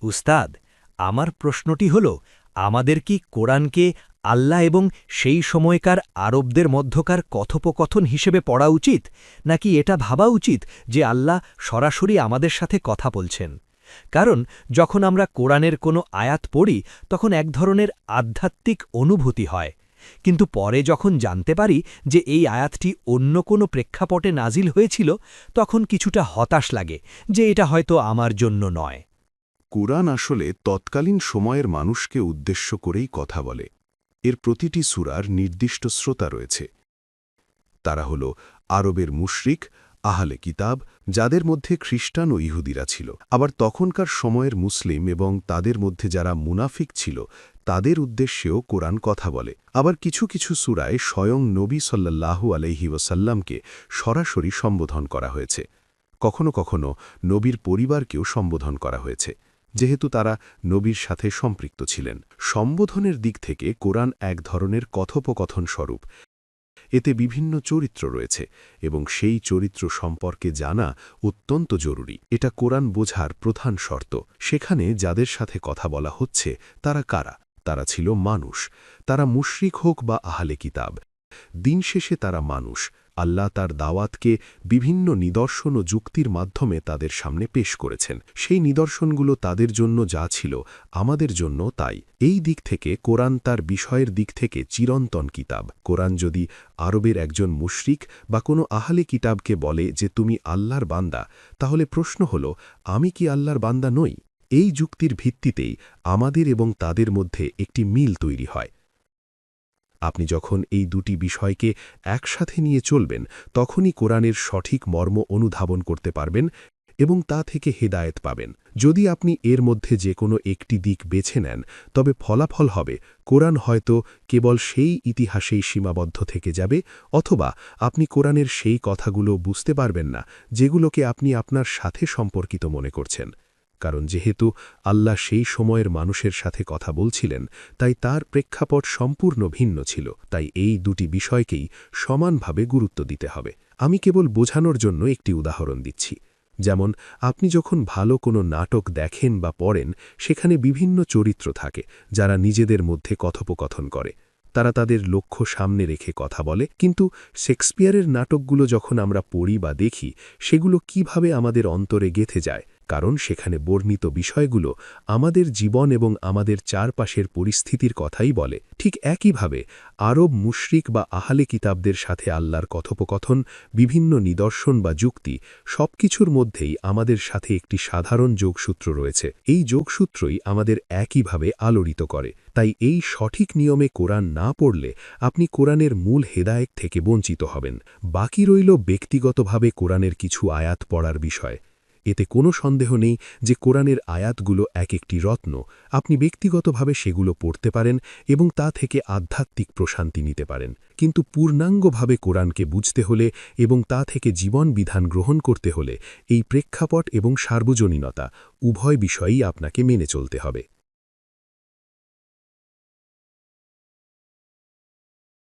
উস্তাদ, আমার প্রশ্নটি হল, আমাদের কি কোরআনকে আল্লাহ এবং সেই সময়কার আরবদের মধ্যকার কথোপকথন হিসেবে পড়া উচিত, নাকি এটা ভাবা উচিত যে আল্লাহ সরাসরি আমাদের সাথে কথা বলছেন? কারণ যখন আমরা কোরআনের কোনো আয়াত পড়ি তখন এক ধরনের আধ্যাত্মিক অনুভূতি হয়, কিন্তু পরে যখন জানতে পারি যে এই আয়াতটি অন্য কোনো প্রেক্ষাপটে নাজিল হয়েছিল, তখন কিছুটা হতাশ লাগে যে এটা হয়তো আমার জন্য নয়। কুরআন আসলে তৎকালীন সময়ের মানুষকে উদ্দেশ্য করেই কথা বলে। এর প্রতিটি সূরার নির্দিষ্ট শ্রোতা রয়েছে। তারা হল আরবের মুশরিক, আহলে কিতাব, যাদের মধ্যে খ্রিস্টান ও ইহুদিরা ছিল। আবার তখনকার সময়ের মুসলিম এবং তাদের মধ্যে যারা মুনাফিক ছিল, তাদের উদ্দেশ্যেও কোরআন কথা বলে। আবার কিছু কিছু সূরায় স্বয়ং নবী সাল্লাল্লাহু আলাইহি ওয়াসাল্লামকে সরাসরি সম্বোধন করা হয়েছে। কখনো কখনো নবীর পরিবারকেও সম্বোধন করা হয়েছে, যেহেতু তারা নবীর সাথে সম্পৃক্ত ছিলেন। সম্বোধনের দিক থেকে কোরআন এক ধরনের কথোপকথন স্বরূপ। এতে বিভিন্ন চরিত্র রয়েছে এবং সেই চরিত্র সম্পর্কে জানা অত্যন্ত জরুরি। এটা কোরআন বোঝার প্রধান শর্ত। সেখানে যাদের সাথে কথা বলা হচ্ছে তারা কারা? তারা ছিল মানুষ। তারা মুশরিক হোক বা আহলে কিতাব, দিন শেষে তারা মানুষ। আল্লাহ তার দাওয়াতকে বিভিন্ন নিদর্শন ও যুক্তির মাধ্যমে তাদের সামনে পেশ করেছেন। সেই নিদর্শনগুলো তাদের জন্য যা ছিল, আমাদের জন্য তাই। এই দিক থেকে কোরআন তার বিষয়ের দিক থেকে চিরন্তন কিতাব। কোরআন যদি আরবের একজন মুশরিক বা কোনো আহলে কিতাবকে বলে যে তুমি আল্লাহর বান্দা, তাহলে প্রশ্ন হল, আমি কি আল্লাহর বান্দা নই? এই যুক্তির ভিত্তিতেই আমাদের এবং তাদের মধ্যে একটি মিল তৈরি হয়। আপনি যখন এই দুটি বিষয়কে একসাথে নিয়ে চলবেন, তখনই কোরআনের সঠিক মর্ম অনুধাবন করতে পারবেন এবং তা থেকে হেদায়েত পাবেন। যদি আপনি এর মধ্যে যে কোনো একটি দিক বেছে নেন, তবে ফলাফল হবে কোরআন হয়তো কেবল সেই ইতিহাসেই সীমাবদ্ধ থেকে যাবে, অথবা আপনি কোরআনের সেই কথাগুলো বুঝতে পারবেন না যেগুলোকে আপনি আপনার সাথে সম্পর্কিত মনে করছেন। কারণ যেহেতু আল্লাহ সেই সময়ের মানুষের সাথে কথা বলছিলেন, তাই তার প্রেক্ষাপট সম্পূর্ণ ভিন্ন ছিল। তাই এই দুটি বিষয়কেই সমানভাবে গুরুত্ব দিতে হবে। আমি কেবল বোঝানোর জন্য একটি উদাহরণ দিচ্ছি। যেমন আপনি যখন ভালো কোনো নাটক দেখেন বা পড়েন, সেখানে বিভিন্ন চরিত্র থাকে যারা নিজেদের মধ্যে কথোপকথন করে। তারা তাদের লক্ষ্য সামনে রেখে কথা বলে। কিন্তু শেক্সপিয়ারের নাটকগুলো যখন আমরা পড়ি বা দেখি, সেগুলো কিভাবে আমাদের অন্তরে গেঁথে যায়, কারণ সেখানে বর্ণিত বিষয়গুলো আমাদের জীবন এবং আমাদের চারপাশের পরিস্থিতির কথাই বলে। ঠিক একইভাবে আরব মুশরিক বা আহলে কিতাবদের সাথে আল্লাহর কথোপকথন, বিভিন্ন নিদর্শন বা যুক্তি, সবকিছুর মধ্যেই আমাদের সাথে একটি সাধারণ যোগসূত্র রয়েছে। এই যোগসূত্রই আমাদের একইভাবে আলোড়িত করে। তাই এই সঠিক নিয়মে কোরআন না পড়লে আপনি কোরআনের মূল হেদায়েত থেকে বঞ্চিত হবেন। বাকি রইল ব্যক্তিগতভাবে কোরআনের কিছু আয়াত পড়ার বিষয়। এতে কোনো সন্দেহ নেই যে কোরআনের আয়াতগুলো এক একটি রত্ন। আপনি ব্যক্তিগতভাবে সেগুলো পড়তে পারেন এবং তা থেকে আধ্যাত্মিক প্রশান্তি নিতে পারেন। কিন্তু পূর্ণাঙ্গভাবে কোরআনকে বুঝতে হলে এবং তা থেকে জীবন বিধান গ্রহণ করতে হলে এই প্রেক্ষাপট এবং সার্বজনীনতা উভয় বিষয়ই আপনাকে মেনে চলতে হবে।